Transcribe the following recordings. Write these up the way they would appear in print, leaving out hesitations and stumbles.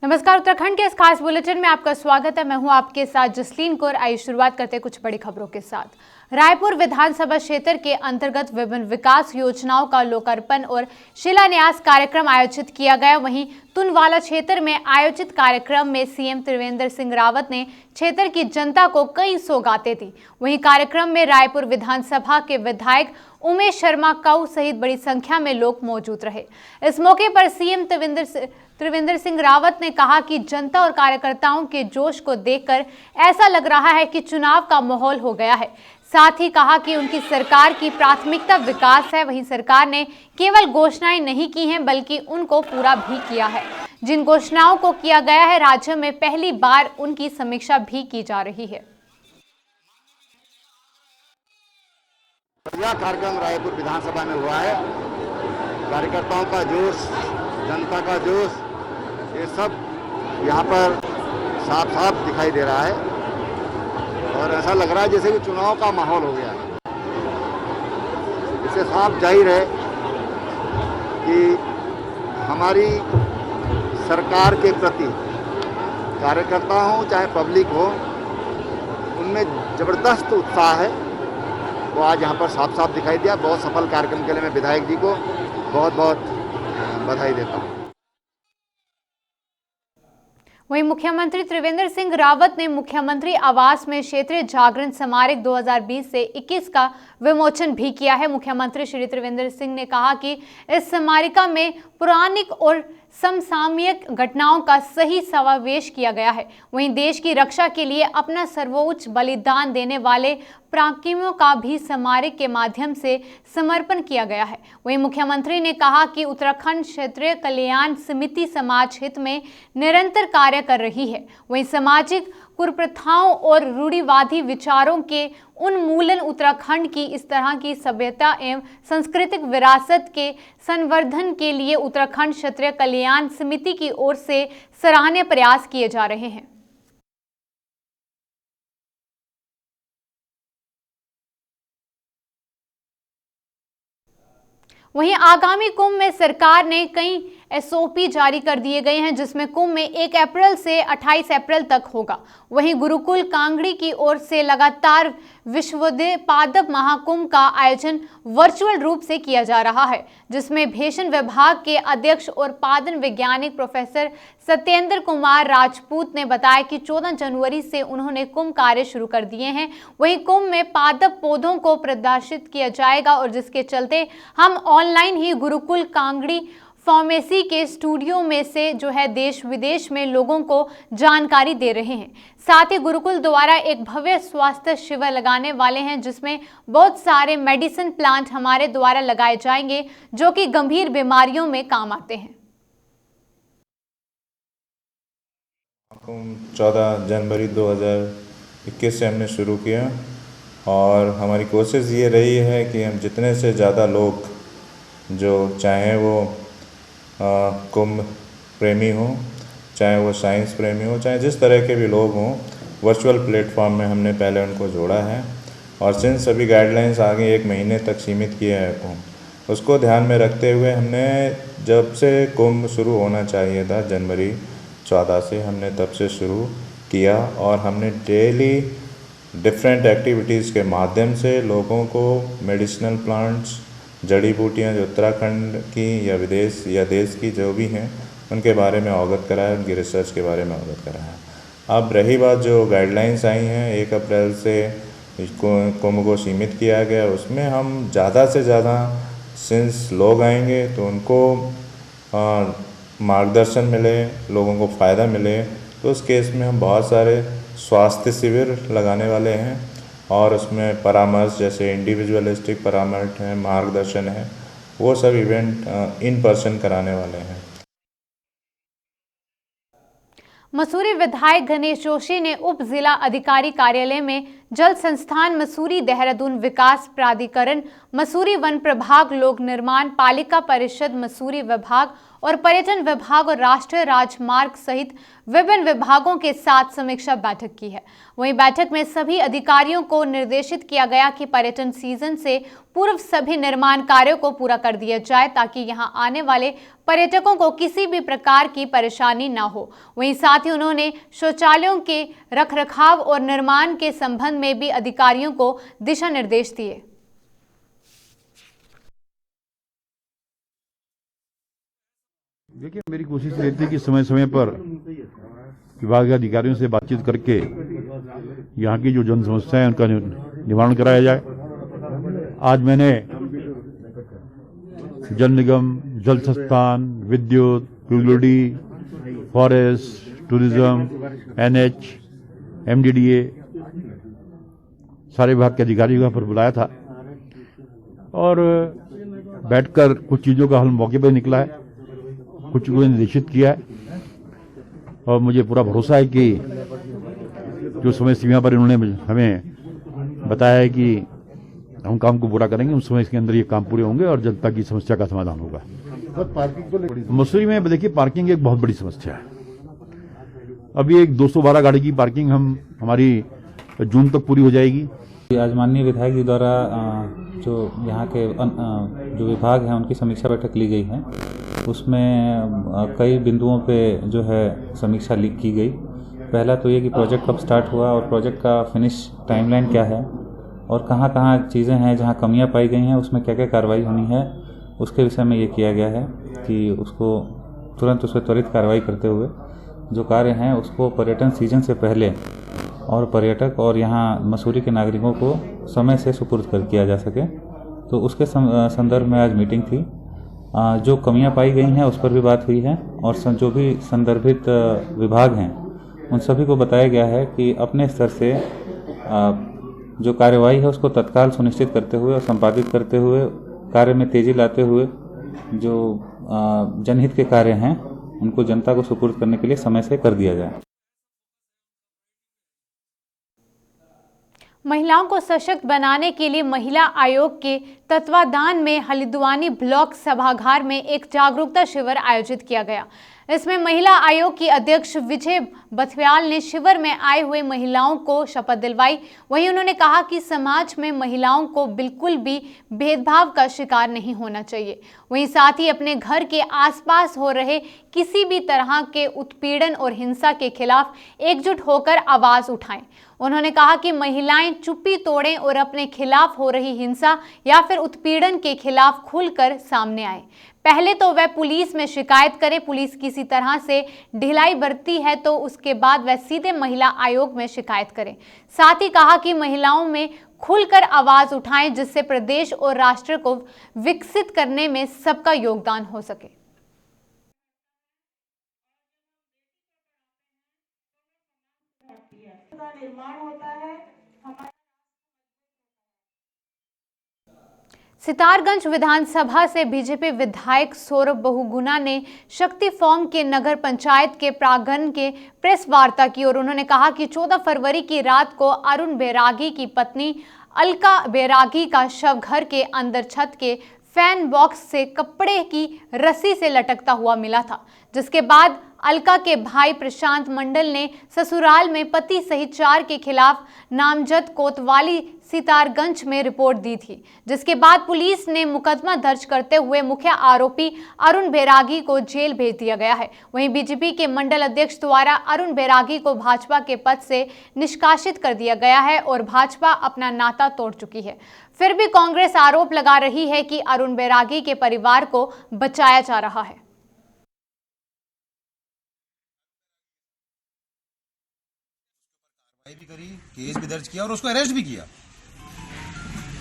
नमस्कार, उत्तराखंड के इस खास बुलेटिन में आपका स्वागत है। मैं हूं आपके साथ जसलीन कौर। आइए शुरुआत करते हैं कुछ बड़ी खबरों के साथ। रायपुर विधानसभा क्षेत्र के अंतर्गत विभिन्न विकास योजनाओं का लोकार्पण और शिलान्यास कार्यक्रम आयोजित किया गया। वहीं तुनवाला क्षेत्र में आयोजित कार्यक्रम में सीएम त्रिवेंद्र सिंह रावत ने क्षेत्र की जनता को कई सौगातें दी। वहीं कार्यक्रम में रायपुर विधानसभा के विधायक उमेश शर्मा काऊ सहित बड़ी संख्या में लोग मौजूद रहे। इस मौके पर सीएम त्रिवेंद्र सिंह रावत ने कहा कि जनता और कार्यकर्ताओं के जोश को देखकर ऐसा लग रहा है कि चुनाव का माहौल हो गया है। साथ ही कहा कि उनकी सरकार की प्राथमिकता विकास है। वहीं सरकार ने केवल घोषणाएं नहीं की हैं बल्कि उनको पूरा भी किया है। जिन घोषणाओं को किया गया है, राज्य में पहली बार उनकी समीक्षा भी की जा रही है। यह कार्यक्रम रायपुर विधानसभा में हुआ है। कार्यकर्ताओं का जोश, जनता का जोश, ये सब यहाँ पर साफ साफ दिखाई दे रहा है और ऐसा लग रहा है जैसे कि चुनाव का माहौल हो गया है। इससे साफ जाहिर है कि हमारी सरकार के प्रति कार्यकर्ता हो चाहे पब्लिक हो, उनमें ज़बरदस्त उत्साह है। वो आज यहाँ पर साफ साफ दिखाई दिया। बहुत सफल कार्यक्रम के लिए मैं विधायक जी को बहुत बहुत बधाई देता हूँ। वहीं मुख्यमंत्री त्रिवेंद्र सिंह रावत ने मुख्यमंत्री आवास में क्षेत्रीय जागरण समारोह 2020 से 21 का विमोचन भी किया है। मुख्यमंत्री श्री त्रिवेंद्र सिंह ने कहा कि इस स्मारिका में पौराणिक और समसामयिक घटनाओं का सही समावेश किया गया है। वहीं देश की रक्षा के लिए अपना सर्वोच्च बलिदान देने वाले पराक्रमियों का भी स्मारक के माध्यम से समर्पण किया गया है। वहीं मुख्यमंत्री ने कहा कि उत्तराखंड क्षेत्रीय कल्याण समिति समाज हित में निरंतर कार्य कर रही है। वहीं सामाजिक कुप्रथाओं और रूढ़िवादी विचारों के उन्मूलन, उत्तराखंड की इस तरह की सभ्यता एवं सांस्कृतिक विरासत के संवर्धन के लिए उत्तराखंड क्षेत्रीय कल्याण समिति की ओर से सराहनीय प्रयास किए जा रहे हैं। वहीं आगामी कुंभ में सरकार ने कई एसओपी जारी कर दिए गए हैं, जिसमें कुंभ में 1 अप्रैल से 28 अप्रैल तक होगा। वहीं गुरुकुल कांगड़ी की ओर से लगातार विश्वोदय पादप महाकुंभ का आयोजन वर्चुअल रूप से किया जा रहा है, जिसमें भेषण विभाग के अध्यक्ष और पादन वैज्ञानिक प्रोफेसर सत्येंद्र कुमार राजपूत ने बताया कि 14 जनवरी से उन्होंने कुंभ कार्य शुरू कर दिए हैं। वहीं कुंभ में पादप पौधों को प्रदर्शित किया जाएगा और जिसके चलते हम ऑनलाइन ही गुरुकुल कांगड़ी फार्मेसी के स्टूडियो में से देश विदेश में लोगों को जानकारी दे रहे हैं। साथ ही गुरुकुल द्वारा एक भव्य स्वास्थ्य शिविर लगाने वाले हैं, जिसमें बहुत सारे मेडिसिन प्लांट हमारे द्वारा लगाए जाएंगे जो कि गंभीर बीमारियों में काम आते हैं। 14 जनवरी 2021 से हमने शुरू किया और हमारी कोशिश ये रही है कि हम जितने से ज़्यादा लोग जो चाहे वो कुंभ प्रेमी हो, चाहे वो साइंस प्रेमी हो, चाहे जिस तरह के भी लोग हों, वर्चुअल प्लेटफॉर्म में हमने पहले उनको जोड़ा है। और सिंस सभी गाइडलाइंस आगे 1 महीने तक सीमित किया है कुंभ, उसको ध्यान में रखते हुए हमने जब से कुंभ शुरू होना चाहिए था जनवरी 14 से, हमने तब से शुरू किया और हमने डेली डिफरेंट एक्टिविटीज़ के माध्यम से लोगों को मेडिसिनल प्लांट्स, जड़ी बूटियाँ जो उत्तराखंड की या विदेश या देश की जो भी हैं उनके बारे में अवगत कराया, उनकी रिसर्च के बारे में अवगत कराया। अब रही बात जो गाइडलाइंस आई हैं 1 अप्रैल से कुंभ को सीमित किया गया, उसमें हम ज़्यादा से ज़्यादा सिंस लोग आएंगे तो उनको मार्गदर्शन मिले, लोगों को फ़ायदा मिले, तो उस केस में हम बहुत सारे स्वास्थ्य शिविर लगाने वाले हैं और उसमें परामर्श जैसे इंडिविजुअलिस्टिक परामर्श है, मार्गदर्शन है, वो सब इवेंट इन पर्सन कराने वाले हैं। मसूरी विधायक गणेश जोशी ने उप जिला अधिकारी कार्यालय में जल संस्थान मसूरी, देहरादून विकास प्राधिकरण मसूरी, वन प्रभाग, लोक निर्माण पालिका परिषद मसूरी विभाग और पर्यटन विभाग और राष्ट्रीय राजमार्ग सहित विभिन्न विभागों के साथ समीक्षा बैठक की है। वहीं बैठक में सभी अधिकारियों को निर्देशित किया गया कि पर्यटन सीजन से पूर्व सभी निर्माण कार्यों को पूरा कर दिया जाए ताकि यहां आने वाले पर्यटकों को किसी भी प्रकार की परेशानी न हो। वहीं साथ ही उन्होंने शौचालयों के रखरखाव और निर्माण के संबंध में भी अधिकारियों को दिशा निर्देश दिए। देखिए, मेरी कोशिश रहती है कि समय समय पर विभाग के अधिकारियों से बातचीत करके यहाँ की जो जन समस्या है उनका निवारण कराया जाए। आज मैंने जल निगम, जल संस्थान, विद्युत, PWD, forest, tourism, NH, MDDA सारे विभाग के अधिकारियों को यहाँ पर बुलाया था और बैठकर कुछ चीज़ों का हल मौके पर निकला है, कुछ को निर्देशित किया है और मुझे पूरा भरोसा है कि जो समय सीमा पर इन्होंने हमें बताया है कि हम काम को पूरा करेंगे, उस समय इसके अंदर ये काम पूरे होंगे और जनता की समस्या का समाधान होगा। मसूरी में देखिए, पार्किंग एक बहुत बड़ी समस्या है। अभी एक 212 गाड़ी की पार्किंग हमारी जून तक पूरी हो जाएगी। आज माननीय विधायक जी द्वारा जो यहाँ के जो विभाग हैं उनकी समीक्षा बैठक ली गई है, उसमें कई बिंदुओं पे जो है समीक्षा की गई। पहला तो ये कि प्रोजेक्ट कब स्टार्ट हुआ और प्रोजेक्ट का फिनिश टाइमलाइन क्या है और कहाँ कहाँ चीज़ें हैं जहाँ कमियाँ पाई गई हैं, उसमें क्या क्या कार्रवाई होनी है, उसके विषय में ये किया गया है कि उसको तुरंत उस पर त्वरित कार्रवाई करते हुए जो कार्य हैं उसको पर्यटन सीजन से पहले और पर्यटक और यहाँ मसूरी के नागरिकों को समय से सुपुर्द कर किया जा सके। तो उसके संदर्भ में आज मीटिंग थी। जो कमियां पाई गई हैं उस पर भी बात हुई है और जो भी संदर्भित विभाग हैं उन सभी को बताया गया है कि अपने स्तर से जो कार्यवाही है उसको तत्काल सुनिश्चित करते हुए और संपादित करते हुए कार्य में तेजी लाते हुए जो जनहित के कार्य हैं उनको जनता को सुपुर्द करने के लिए समय से कर दिया जाए। महिलाओं को सशक्त बनाने के लिए महिला आयोग के तत्वाधान में हल्द्वानी ब्लॉक सभागार में एक जागरूकता शिविर आयोजित किया गया। इसमें महिला आयोग की अध्यक्ष विजय बथव्याल ने शिविर में आए हुए महिलाओं को शपथ दिलवाई। वहीं उन्होंने कहा कि समाज में महिलाओं को बिल्कुल भी भेदभाव का शिकार नहीं होना चाहिए। वहीं साथ ही अपने घर के आसपास हो रहे किसी भी तरह के उत्पीड़न और हिंसा के खिलाफ एकजुट होकर आवाज उठाएं। उन्होंने कहा कि महिलाएं चुप्पी तोड़ें और अपने खिलाफ हो रही हिंसा या फिर उत्पीड़न के खिलाफ खुलकर सामने आए। पहले तो वह पुलिस में शिकायत करें, पुलिस किसी तरह से ढिलाई बरती है तो उसके बाद वह सीधे महिला आयोग में शिकायत करें। साथ ही कहा कि महिलाओं में खुलकर आवाज उठाएं जिससे प्रदेश और राष्ट्र को विकसित करने में सबका योगदान हो सके। निर्माण होता है। सितारगंज विधानसभा से बीजेपी विधायक सौरभ बहुगुणा ने शक्ति फॉर्म के नगर पंचायत के प्रांगण के प्रेस वार्ता की और उन्होंने कहा कि 14 फरवरी की रात को अरुण बैरागी की पत्नी अलका बैरागी का शव घर के अंदर छत के फैन बॉक्स से कपड़े की रस्सी से लटकता हुआ मिला था, जिसके बाद अलका के भाई प्रशांत मंडल ने ससुराल में पति सहित 4 के खिलाफ नामजद कोतवाली सितारगंज में रिपोर्ट दी थी, जिसके बाद पुलिस ने मुकदमा दर्ज करते हुए मुख्य आरोपी अरुण बैरागी को जेल भेज दिया गया है। वहीं बीजेपी के मंडल अध्यक्ष द्वारा अरुण बैरागी को भाजपा के पद से निष्कासित कर दिया गया है और भाजपा अपना नाता तोड़ चुकी है। फिर भी कांग्रेस आरोप लगा रही है कि अरुण बैरागी के परिवार को बचाया जा रहा है। भी करी, केस भी दर्ज किया और उसको अरेस्ट भी किया,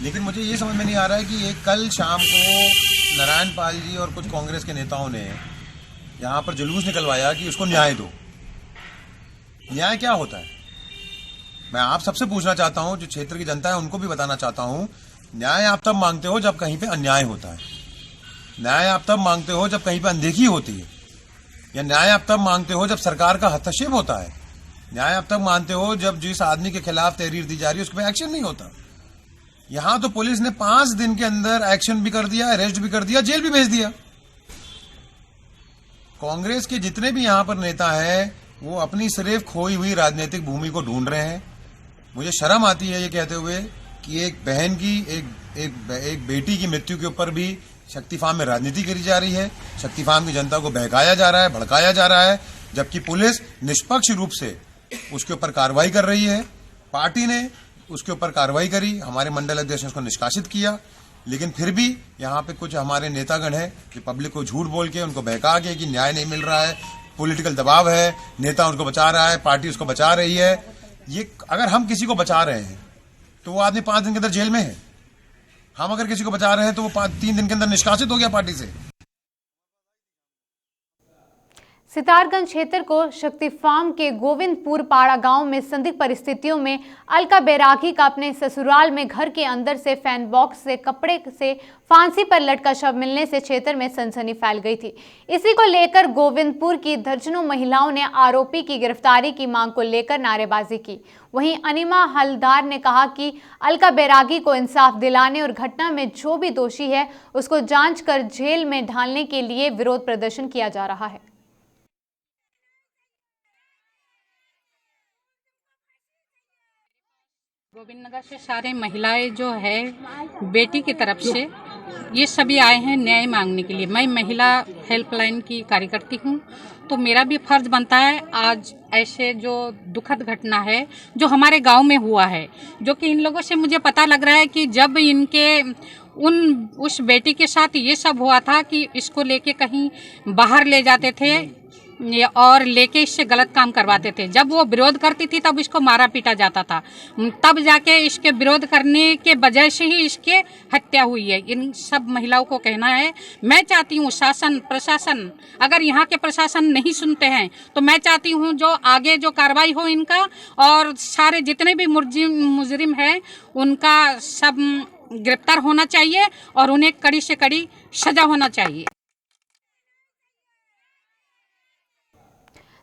लेकिन मुझे ये समझ में नहीं आ रहा है कि ये कल शाम को नारायण पाल जी और कुछ कांग्रेस के नेताओं ने यहाँ पर जुलूस निकलवाया कि उसको न्याय दो। न्याय क्या होता है? मैं आप सबसे पूछना चाहता हूँ, जो क्षेत्र की जनता है उनको भी बताना चाहता हूँ, न्याय आप तब मांगते हो जब कहीं पे अन्याय होता है, न्याय आप तब मांगते हो जब कहीं पे अनदेखी होती है, या न्याय आप तब मांगते हो जब सरकार का हस्तक्षेप होता है, न्याय अब तक मानते हो जब जिस आदमी के खिलाफ तहरीर दी जा रही है उसके पे एक्शन नहीं होता। यहां तो पुलिस ने 5 दिन के अंदर एक्शन भी कर दिया, अरेस्ट भी कर दिया, जेल भी भेज दिया। कांग्रेस के जितने भी यहां पर नेता हैं वो अपनी सिर्फ खोई हुई राजनीतिक भूमि को ढूंढ रहे हैं। मुझे शर्म आती है ये कहते हुए कि एक बहन की एक बेटी की मृत्यु के ऊपर भी शक्ति फार्म में राजनीति करी जा रही है। शक्ति फार्म की जनता को बहकाया जा रहा है, भड़काया जा रहा है, जबकि पुलिस निष्पक्ष रूप से उसके ऊपर कार्रवाई कर रही है। पार्टी ने उसके ऊपर कार्रवाई करी, हमारे मंडल अध्यक्ष ने उसको निष्कासित किया, लेकिन फिर भी यहाँ पे कुछ हमारे नेतागण हैं कि पब्लिक को झूठ बोल के उनको बहका के कि न्याय नहीं मिल रहा है, पॉलिटिकल दबाव है, नेता उनको बचा रहा है, पार्टी उसको बचा रही है। ये अगर हम किसी को बचा रहे हैं तो वो आदमी 5 दिन के अंदर जेल में है। हम अगर किसी को बचा रहे हैं तो वो 3 दिन के अंदर निष्कासित हो गया पार्टी से। सितारगंज क्षेत्र को शक्ति फार्म के गोविंदपुर पाड़ा गांव में संदिग्ध परिस्थितियों में अलका बैरागी का अपने ससुराल में घर के अंदर से फैन बॉक्स से कपड़े से फांसी पर लटका शव मिलने से क्षेत्र में सनसनी फैल गई थी। इसी को लेकर गोविंदपुर की दर्जनों महिलाओं ने आरोपी की गिरफ्तारी की मांग को लेकर नारेबाजी की। वहीं अनिमा हलदार ने कहा कि अलका बैरागी को इंसाफ दिलाने और घटना में जो भी दोषी है उसको जांच कर जेल में डालने के लिए विरोध प्रदर्शन किया जा रहा है। गोविंद नगर से सारे महिलाएं जो है बेटी की तरफ से ये सभी आए हैं न्याय मांगने के लिए। मैं महिला हेल्पलाइन की कार्यकर्ती हूँ, तो मेरा भी फर्ज बनता है आज ऐसे जो दुखद घटना है जो हमारे गांव में हुआ है, जो कि इन लोगों से मुझे पता लग रहा है कि जब इनके उस बेटी के साथ ये सब हुआ था कि इसको लेके कहीं बाहर ले जाते थे और लेके इससे गलत काम करवाते थे। जब वो विरोध करती थी तब इसको मारा पीटा जाता था, तब जाके इसके विरोध करने के वजह से ही इसके हत्या हुई है। इन सब महिलाओं को कहना है, मैं चाहती हूँ शासन प्रशासन, अगर यहाँ के प्रशासन नहीं सुनते हैं तो मैं चाहती हूँ जो आगे जो कार्रवाई हो इनका, और सारे जितने भी मुजरिम हैं उनका सब गिरफ्तार होना चाहिए और उन्हें कड़ी से कड़ी सजा होना चाहिए।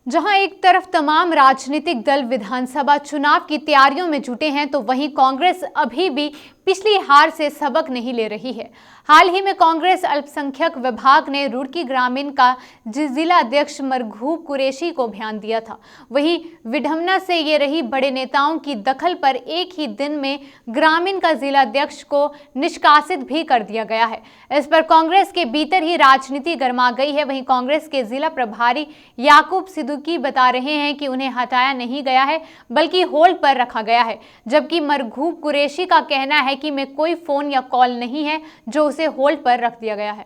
जहां एक तरफ तमाम राजनीतिक दल विधानसभा चुनाव की तैयारियों में जुटे हैं तो वहीं कांग्रेस अभी भी पिछली हार से सबक नहीं ले रही है। हाल ही में कांग्रेस अल्पसंख्यक विभाग ने रुड़की ग्रामीण का जिला अध्यक्ष मरघूब कुरैशी को बयान दिया था। वहीं विडम्बना से ये रही बड़े नेताओं की दखल पर एक ही दिन में ग्रामीण का जिला अध्यक्ष को निष्कासित भी कर दिया गया है। इस पर कांग्रेस के भीतर ही राजनीति गर्मा गई है। वहीं कांग्रेस के जिला प्रभारी याकूब सिद्दीकी बता रहे हैं कि उन्हें हटाया नहीं गया है बल्कि होल्ड पर रखा गया है, जबकि मरघूब कुरैशी का कहना है कि मैं कोई फोन या कॉल नहीं है जो उसे होल्ड पर रख दिया गया है।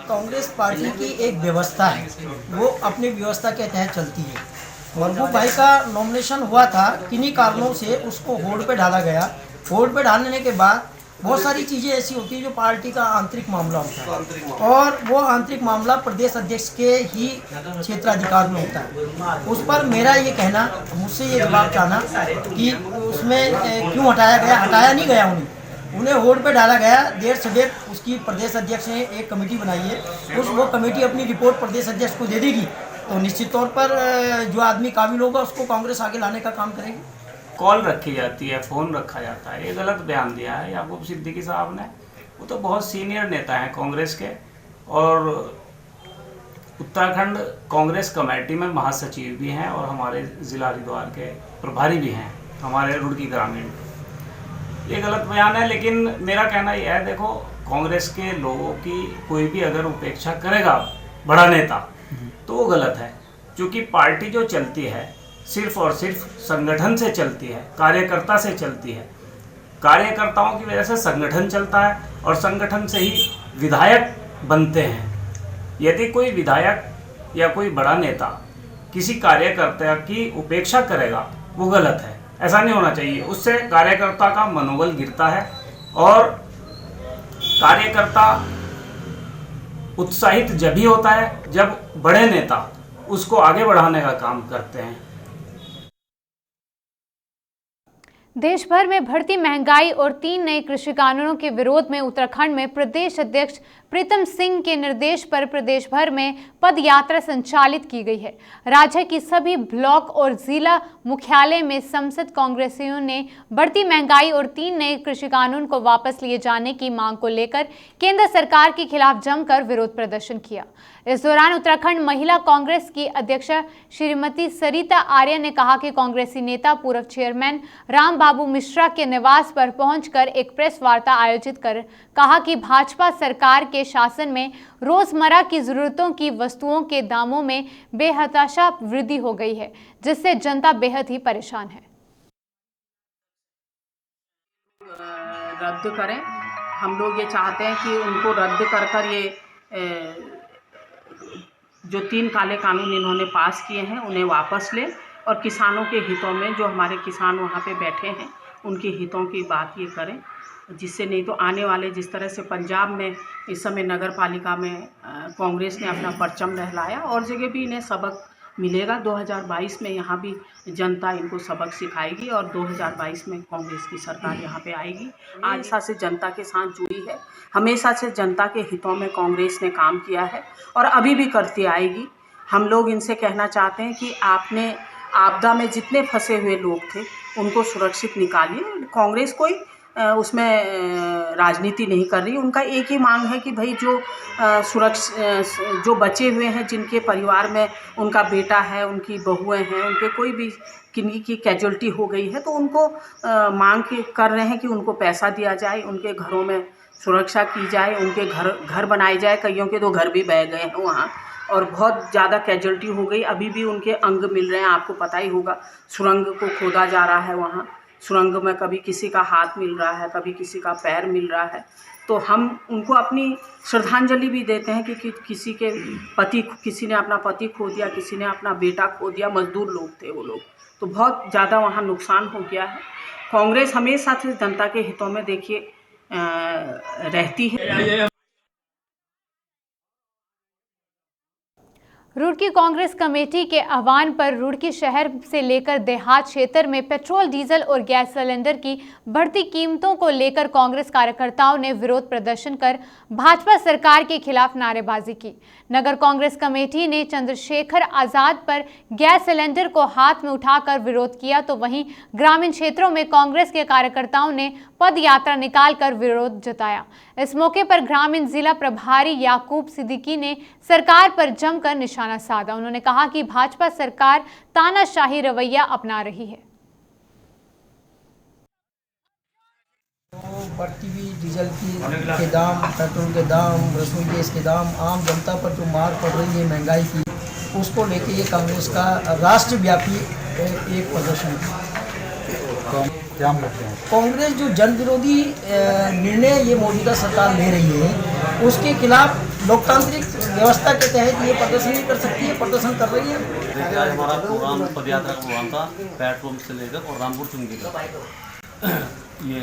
कांग्रेस पार्टी की एक व्यवस्था है, वो अपनी व्यवस्था के तहत चलती है। मरघूब भाई का नॉमिनेशन हुआ था, किन्हीं कारणों से उसको होल्ड पे डाला गया। होल्ड पे डालने के बाद बहुत सारी चीज़ें ऐसी होती है जो पार्टी का आंतरिक मामला होता है, और वो आंतरिक मामला प्रदेश अध्यक्ष के ही क्षेत्राधिकार में होता है। उस पर मेरा ये कहना, मुझसे ये जवाब चाहना कि उसमें क्यों हटाया गया। हटाया नहीं गया, उन्हें होल्ड पे डाला गया। देर से देर उसकी प्रदेश अध्यक्ष ने एक कमेटी बनाई है, वो कमेटी अपनी रिपोर्ट प्रदेश अध्यक्ष को दे देगी तो निश्चित तौर पर जो आदमी काबिल होगा उसको कांग्रेस आगे लाने का काम करेगी। कॉल रखी जाती है, फ़ोन रखा जाता है, ये गलत बयान दिया है याकूब सिद्दीकी साहब ने। वो तो बहुत सीनियर नेता हैं कांग्रेस के, और उत्तराखंड कांग्रेस कमेटी में महासचिव भी हैं और हमारे ज़िला हरिद्वार के प्रभारी भी हैं हमारे रुड़की ग्रामीण। ये गलत बयान है, लेकिन मेरा कहना यह है, देखो कांग्रेस के लोगों की कोई भी अगर उपेक्षा करेगा बड़ा नेता तो वो गलत है, क्योंकि पार्टी जो चलती है सिर्फ और सिर्फ संगठन से चलती है, कार्यकर्ता से चलती है। कार्यकर्ताओं की वजह से संगठन चलता है और संगठन से ही विधायक बनते हैं। यदि कोई विधायक या कोई बड़ा नेता किसी कार्यकर्ता की उपेक्षा करेगा वो गलत है, ऐसा नहीं होना चाहिए। उससे कार्यकर्ता का मनोबल गिरता है और कार्यकर्ता उत्साहित जब ही होता है जब बड़े नेता उसको आगे बढ़ाने का काम करते हैं। देश भर में बढ़ती महंगाई और 3 नए कृषि कानूनों के विरोध में उत्तराखंड में प्रदेश अध्यक्ष प्रीतम सिंह के निर्देश पर प्रदेश भर में पद यात्रा संचालित की गई है। राज्य की सभी ब्लॉक और जिला मुख्यालय में संसद कांग्रेसियों ने बढ़ती महंगाई और 3 नए कृषि कानून को वापस लिए जाने की मांग को लेकर केंद्र सरकार के खिलाफ जमकर विरोध प्रदर्शन किया। इस दौरान उत्तराखंड महिला कांग्रेस की अध्यक्ष श्रीमती सरिता आर्य ने कहा कि कांग्रेसी नेता पूर्व चेयरमैन राम बाबू मिश्रा के निवास पर पहुंचकर एक प्रेस वार्ता आयोजित कर कहा कि भाजपा सरकार के शासन में रोजमर्रा की जरूरतों की वस्तुओं के दामों में बेहताशा वृद्धि हो गई है, जिससे जनता बेहद ही परेशान है। रद्द करें, हम लोग ये चाहते हैं कि उनको रद्द कर ये जो 3 काले कानून इन्होंने पास किए हैं उन्हें वापस लें और किसानों के हितों में जो हमारे किसान वहाँ पे बैठे हैं उनके हितों की बात ये करें, जिससे नहीं तो आने वाले जिस तरह से पंजाब में इस समय नगर पालिका में कांग्रेस ने अपना परचम लहराया और जगह भी इन्हें सबक मिलेगा। 2022 में यहाँ भी जनता इनको सबक सिखाएगी और 2022 में कांग्रेस की सरकार यहाँ पे आएगी। हमेशा से जनता के साथ जुड़ी है, हमेशा से जनता के हितों में कांग्रेस ने काम किया है और अभी भी करती आएगी। हम लोग इनसे कहना चाहते हैं कि आपने आपदा में जितने फंसे हुए लोग थे उनको सुरक्षित निकालिए। कांग्रेस कोई उसमें राजनीति नहीं कर रही, उनका एक ही मांग है कि भाई जो बचे हुए हैं, जिनके परिवार में उनका बेटा है, उनकी बहुएं हैं, उनके कोई भी किन्हीं की कैजुअल्टी हो गई है तो उनको मांग कर रहे हैं कि उनको पैसा दिया जाए, उनके घरों में सुरक्षा की जाए, उनके घर बनाए जाए। कईयों के तो घर भी बह गए हैं वहाँ और बहुत ज़्यादा कैजुअल्टी हो गई, अभी भी उनके अंग मिल रहे हैं। आपको पता ही होगा सुरंग को खोदा जा रहा है, वहाँ सुरंग में कभी किसी का हाथ मिल रहा है, कभी किसी का पैर मिल रहा है। तो हम उनको अपनी श्रद्धांजलि भी देते हैं कि किसी ने अपना पति खो दिया, किसी ने अपना बेटा खो दिया, मजदूर लोग थे वो लोग, तो बहुत ज़्यादा वहाँ नुकसान हो गया है। कांग्रेस हमेशा से जनता के हितों में देखिए रहती है। रुड़की कांग्रेस कमेटी के आह्वान पर रुड़की शहर से लेकर देहात क्षेत्र में पेट्रोल, डीजल और गैस सिलेंडर की बढ़ती कीमतों को लेकर कांग्रेस कार्यकर्ताओं ने विरोध प्रदर्शन कर भाजपा सरकार के खिलाफ नारेबाजी की। नगर कांग्रेस कमेटी ने चंद्रशेखर आजाद पर गैस सिलेंडर को हाथ में उठाकर विरोध किया, तो वहीं ग्रामीण क्षेत्रों में कांग्रेस के कार्यकर्ताओं ने पद यात्रा निकालकर विरोध जताया। इस मौके पर ग्रामीण जिला प्रभारी याकूब सिद्दीकी ने सरकार पर जमकर निशाना साधा। उन्होंने कहा कि भाजपा सरकार तानाशाही रवैया अपना रही है। बढ़ती हुई डीजल के दाम, पेट्रोल के दाम, रसोई गैस के दाम, आम जनता पर जो मार पड़ रही है महंगाई की, उसको लेके ये कांग्रेस का राष्ट्रव्यापी एक प्रदर्शन है। कांग्रेस जो जन विरोधी निर्णय ये मौजूदा सरकार ले रही है उसके खिलाफ लोकतांत्रिक व्यवस्था के तहत ये प्रदर्शन नहीं कर सकती है, प्रदर्शन कर रही है। आज हमारा प्रोग्राम पदयात्रा का प्रोग्राम था पेट्रोल से लेकर और रामपुर चुनगी तक। ये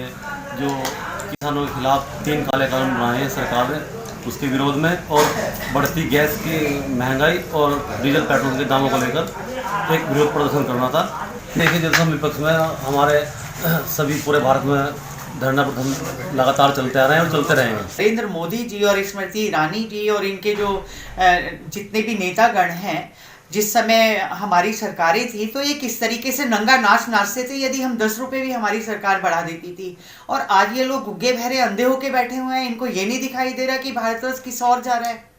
जो किसानों के खिलाफ 3 काले कानून बनाए हैं सरकार ने, उसके विरोध में और बढ़ती गैस की महंगाई और डीजल पेट्रोल के दामों को लेकर एक विरोध प्रदर्शन करना था। देखिए, जैसे विपक्ष में हमारे सभी पूरे भारत में धरना प्रदर्शन लगातार चलते आ रहे हैं और चलते रहेंगे। नरेंद्र मोदी जी और स्मृति ईरानी जी और इनके जो जितने भी नेतागण हैं, जिस समय हमारी सरकारें थी तो ये किस तरीके से नंगा नाच नाचते थे यदि हम 10 रुपये भी हमारी सरकार बढ़ा देती थी। और आज ये लोग गुग्गे बहरे अंधे होके बैठे हुए हैं, इनको ये नहीं दिखाई दे रहा कि भारतवर्ष किस और जा रहा है।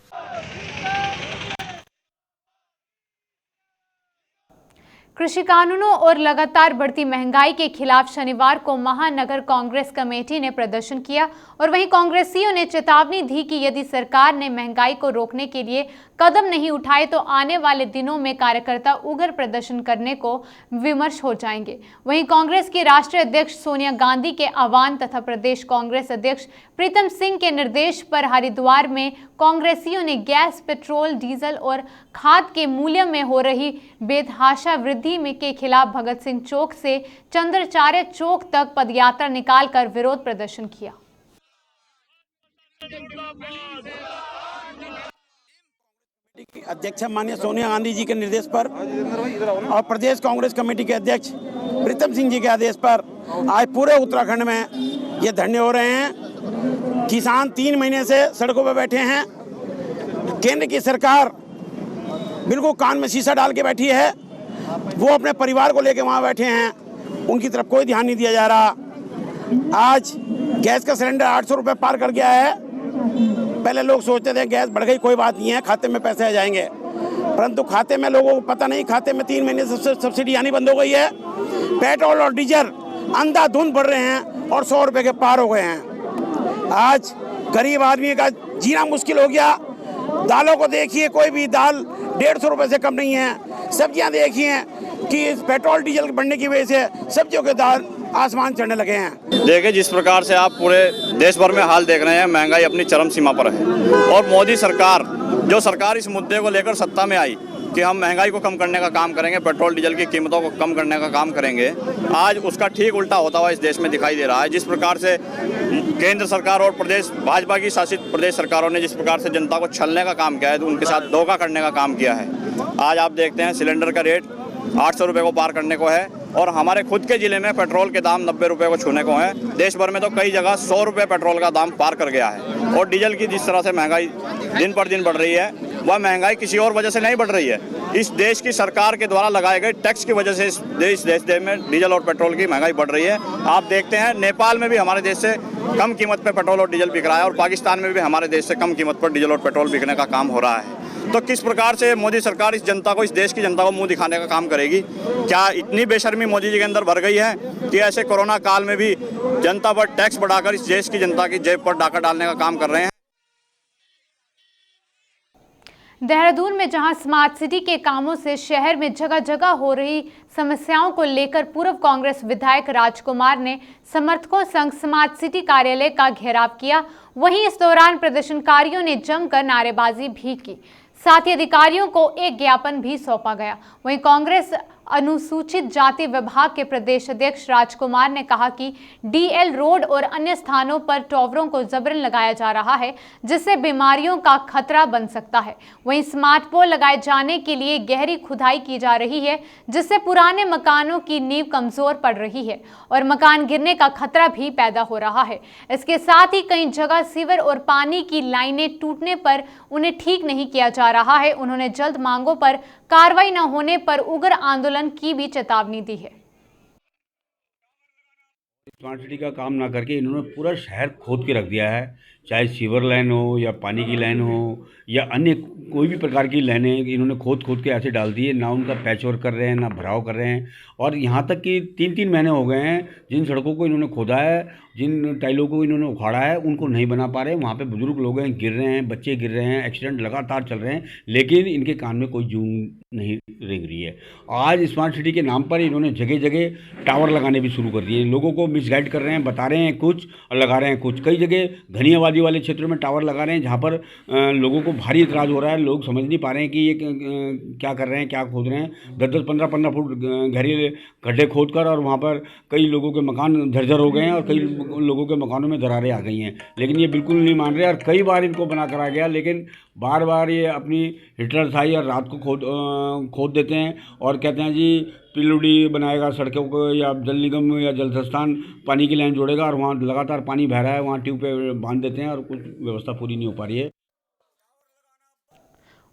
कृषि कानूनों और लगातार बढ़ती महंगाई के खिलाफ शनिवार को महानगर कांग्रेस कमेटी ने प्रदर्शन किया और वहीं कांग्रेसियों ने चेतावनी दी कि यदि सरकार ने महंगाई को रोकने के लिए कदम नहीं उठाए तो आने वाले दिनों में कार्यकर्ता उग्र प्रदर्शन करने को विमर्श हो जाएंगे। वहीं कांग्रेस की राष्ट्रीय अध्यक्ष सोनिया गांधी के आह्वान तथा प्रदेश कांग्रेस अध्यक्ष प्रीतम सिंह के निर्देश पर हरिद्वार में कांग्रेसियों ने गैस, पेट्रोल, डीजल और खाद के मूल्य में हो रही बेतहाशा वृद्धि में के खिलाफ भगत सिंह चौक से चंद्राचार्य चौक तक पदयात्रा निकालकर विरोध प्रदर्शन किया। अध्यक्ष माननीय सोनिया गांधी जी के निर्देश पर और प्रदेश कांग्रेस कमेटी के अध्यक्ष प्रीतम सिंह जी के आदेश पर आज पूरे उत्तराखंड में ये धरने हो रहे हैं। किसान 3 महीने से सड़कों पर बैठे हैं। केंद्र की सरकार बिल्कुल कान में शीशा डाल के बैठी है। वो अपने परिवार को लेकर वहाँ बैठे हैं, उनकी तरफ कोई ध्यान नहीं दिया जा रहा। आज गैस का सिलेंडर 800 रुपये पार कर गया है। पहले लोग सोचते थे गैस बढ़ गई, कोई बात नहीं है, खाते में पैसे आ जाएंगे, परंतु खाते में लोगों को पता नहीं, खाते में 3 महीने से सब्सिडी आनी बंद हो गई है। पेट्रोल और डीजल अंधाधुंध बढ़ रहे हैं और 100 रुपये के पार हो गए हैं। आज गरीब आदमी का जीना मुश्किल हो गया। दालों को देखिए, कोई भी दाल 150 रुपये से कम नहीं है। सब्जियां देखिए कि पेट्रोल डीजल बढ़ने की वजह से सब्जियों के दाम आसमान चढ़ने लगे हैं। देखिए, जिस प्रकार से आप पूरे देश भर में हाल देख रहे हैं, महंगाई अपनी चरम सीमा पर है और मोदी सरकार, जो सरकार इस मुद्दे को लेकर सत्ता में आई कि हम महंगाई को कम करने का काम करेंगे, पेट्रोल डीजल की कीमतों को कम करने का काम करेंगे, आज उसका ठीक उल्टा होता हुआ इस देश में दिखाई दे रहा है। जिस प्रकार से केंद्र सरकार और प्रदेश भाजपा की शासित प्रदेश सरकारों ने जिस प्रकार से जनता को छलने का काम किया है, तो उनके साथ धोखा करने का काम किया है। आज आप देखते हैं सिलेंडर का रेट 800 रुपये को पार करने को है और हमारे खुद के ज़िले में पेट्रोल के दाम 90 रुपये को छूने को हैं। देश भर में तो कई जगह 100 रुपये पेट्रोल का दाम पार कर गया है। और डीजल की जिस तरह से महंगाई दिन पर दिन बढ़ रही है, वह महंगाई किसी और वजह से नहीं बढ़ रही है। इस देश की सरकार के द्वारा लगाए गए टैक्स की वजह से इस देश में डीजल और पेट्रोल की महंगाई बढ़ रही है। आप देखते हैं नेपाल में भी हमारे देश से कम कीमत पर पेट्रोल और डीजल बिक रहा है और पाकिस्तान में भी हमारे देश से कम कीमत पर डीजल और पेट्रोल बिकने का काम हो रहा है। तो किस प्रकार से मोदी सरकार इस जनता को, इस देश की जनता को मुंह दिखाने का काम करेगी? क्या इतनी बेशर्मी मोदी जी के अंदर भर गई है कि ऐसे कोरोना काल में भी जनता पर टैक्स बढ़ाकर इस देश की जनता की जेब पर डाका डालने का काम कर रहे हैं? देहरादून में जहां स्मार्ट सिटी के कामों से शहर में जगह जगह हो रही समस्याओं को लेकर पूर्व कांग्रेस विधायक राजकुमार ने समर्थकों संग स्मार्ट सिटी कार्यालय का घेराव किया, वहीं इस दौरान प्रदर्शनकारियों ने जमकर नारेबाजी भी की। साथ ही अधिकारियों को एक ज्ञापन भी सौंपा गया। वहीं कांग्रेस अनुसूचित जाति विभाग के प्रदेश अध्यक्ष राजकुमार ने कहा कि डीएल रोड और अन्य स्थानों पर टॉवरों को जबरन लगाया जा रहा है, जिससे बीमारियों का खतरा बन सकता है। वहीं स्मार्ट पोल लगाए जाने के लिए गहरी खुदाई की जा रही है, जिससे पुराने मकानों की नींव कमजोर पड़ रही है और मकान गिरने का खतरा भी पैदा हो रहा है। इसके साथ ही कई जगह सीवर और पानी की लाइनें टूटने पर उन्हें ठीक नहीं किया जा रहा है। उन्होंने जल्द मांगों पर कार्रवाई न होने पर उग्र आंदोलन की भी चेतावनी दी है। स्मार्ट सिटी का काम ना करके इन्होंने पूरा शहर खोद के रख दिया है, चाहे सीवर लाइन हो या पानी की लाइन हो या अन्य कोई भी प्रकार की लाइनें इन्होंने खोद के ऐसे डाल दी है। ना उनका पैच वर्क कर रहे हैं, ना भराव कर रहे हैं। और यहाँ तक कि 3-3 महीने हो गए हैं जिन सड़कों को इन्होंने खोदा है, जिन टाइलों को इन्होंने उखाड़ा है, उनको नहीं बना पा रहे। वहाँ पे बुजुर्ग लोग हैं, गिर रहे हैं, बच्चे गिर रहे हैं, एक्सीडेंट लगातार चल रहे हैं, लेकिन इनके कान में कोई जूं नहीं रेंग रही है। आज स्मार्ट सिटी के नाम पर इन्होंने जगह जगह टावर लगाने भी शुरू कर दिए। लोगों को मिसगाइड कर रहे हैं, बता रहे हैं कुछ और लगा रहे हैं कुछ। कई जगह घनी आबादी वाले क्षेत्रों में टावर लगा रहे हैं जहाँ पर लोगों को भारी इतराज़ हो रहा है। लोग समझ नहीं पा रहे हैं कि ये क्या कर रहे हैं, क्या खोद रहे हैं। 10-10, 15-15 फुट गहरे गड्ढे खोद कर और वहाँ पर कई लोगों के मकान जर्जर हो गए हैं और कई लोगों के मकानों में दरारें आ गई हैं। लेकिन ये बिल्कुल नहीं मान रहे और कई बार इनको बना करा गया, लेकिन बार बार ये अपनी हिटलरशाही और रात को खोद देते हैं और कहते हैं जी पीलूडी बनाएगा सड़कों को या जल निगम या जल संस्थान पानी की लाइन जोड़ेगा और वहाँ लगातार पानी बह रहा है, वहाँ ट्यूब पे बांध देते हैं और कुछ व्यवस्था पूरी नहीं हो पा रही है।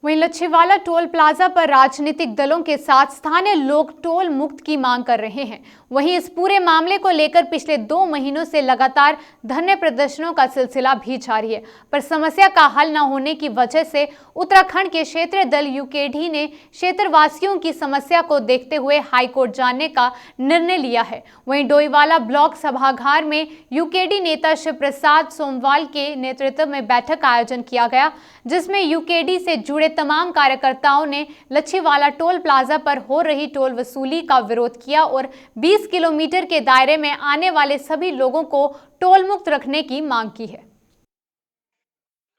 वहीं लच्छीवाला टोल प्लाजा पर राजनीतिक दलों के साथ स्थानीय लोग टोल मुक्त की मांग कर रहे हैं। वहीं इस पूरे मामले को लेकर पिछले 2 महीनों से लगातार धरने प्रदर्शनों का सिलसिला भी जारी है, पर समस्या का हल न होने की वजह से उत्तराखंड के क्षेत्रीय दल यूकेडी ने क्षेत्रवासियों की समस्या को देखते हुए हाईकोर्ट जाने का निर्णय लिया है। वहीं डोईवाला ब्लॉक सभागार में यूकेडी नेता शिव प्रसाद सोमवाल के नेतृत्व में बैठक का आयोजन किया गया, जिसमें यूकेडी से जुड़े तमाम कार्यकर्ताओं ने लच्छीवाला टोल प्लाजा पर हो रही टोल वसूली का विरोध किया और 20 किलोमीटर के दायरे में आने वाले सभी लोगों को टोल मुक्त रखने की मांग की है।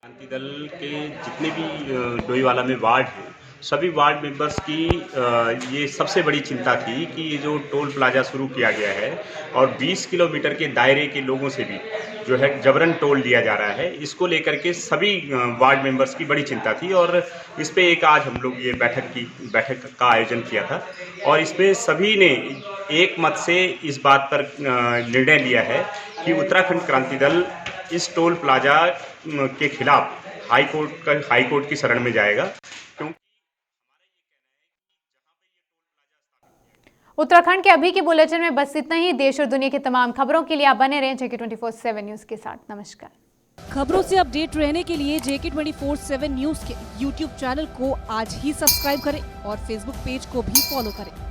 क्रांति दल के जितने भी डोईवाला में वार्ड हैं, सभी वार्ड मेंबर्स की ये सबसे बड़ी चिंता थी कि ये जो टोल प्लाजा शुरू किया गया है और 20 किलोमीटर के दायरे के लोगों से भी जो है जबरन टोल लिया जा रहा है, इसको लेकर के सभी वार्ड मेंबर्स की बड़ी चिंता थी। और इस पे एक आज हम लोग ये बैठक का आयोजन किया था और इसमें सभी ने एक मत से इस बात पर निर्णय लिया है कि उत्तराखंड क्रांति दल इस टोल प्लाजा के खिलाफ हाई कोर्ट की शरण में जाएगा। उत्तराखंड के अभी के बुलेटिन में बस इतना ही। देश और दुनिया की तमाम खबरों के लिए आप बने रहें JK 24/7 न्यूज के साथ। नमस्कार। खबरों से अपडेट रहने के लिए JK 24/7 न्यूज के YouTube चैनल को आज ही सब्सक्राइब करें और Facebook पेज को भी फॉलो करें।